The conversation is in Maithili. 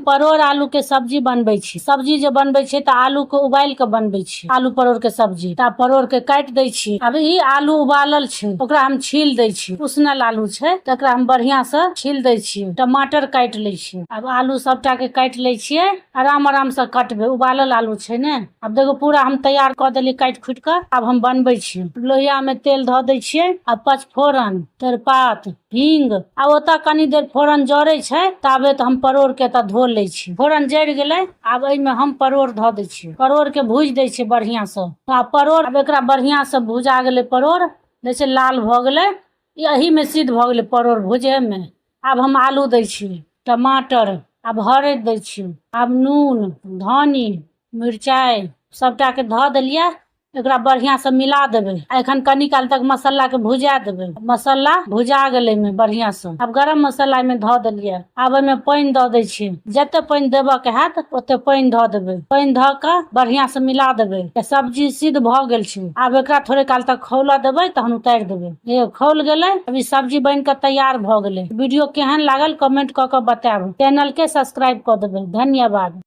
परोर आलू के सब्जी बनबै छी। सब्जी जे बनबै छी त आलू के उबाल के बनबै छी, आलू परोर के सब्जी। त परोर के काट दै छी। अब ई आलू उबालल छै ओकरा हम छील दै छी। उसनल आलू छै तकरा हम बढ़िया से छील दै छी। टमाटर काट लै छी। अब आलू सबटा के काट लै छियै, आराम आराम से कटबै, उबालल आलू छै ने। अब देखो पूरा हम तैयार क देली काट खुट के। अब हम बनबै छी। लोहिया में तेल ध दै छियै आ पचफोरन, तेजपात, हींग आ ओता कनी देर फोरन जरै छै ताबे त हम परोर के त धो लै छी। फोरन जर गेलै, आब एमे हम परोर ध दै छी। परोर के भूज दै छी बढ़िया से। आ परोर अब एकरा बढ़िया से भुजा गेलै परोर, जैसे लाल भ गेलै, यही में सिद्ध भ गेलै परोर भुजे में। अब हम आलू दै छी, टमाटर, अब हरैद दै छी, अब नून, धनी, मिरचाई सबटा के ध देलियै। एकरा बढ़िया से मिला देबै। एखन कनी काल तक मसाला के भुजा देबै। मसाला भुजा गेलै में बढ़िया से। अब गरम मसाला में ध देलियै। अब एमे पानी द दै छी। जते पानी देबे के हैत ओते पानी ध देबै। पानी ध के बढ़िया से मिला देबै। सब्जी सिद्ध भ गेल छै। आब एकरा थोड़े काल तक खौला देबै तहन उतार देबै। ये खौल गेलै। अब ई सब्जी बन के तैयार भ गेलै। वीडियो केहन लागल कमेंट क के बताएब। चैनल के सब्सक्राइब क देबै। धन्यवाद।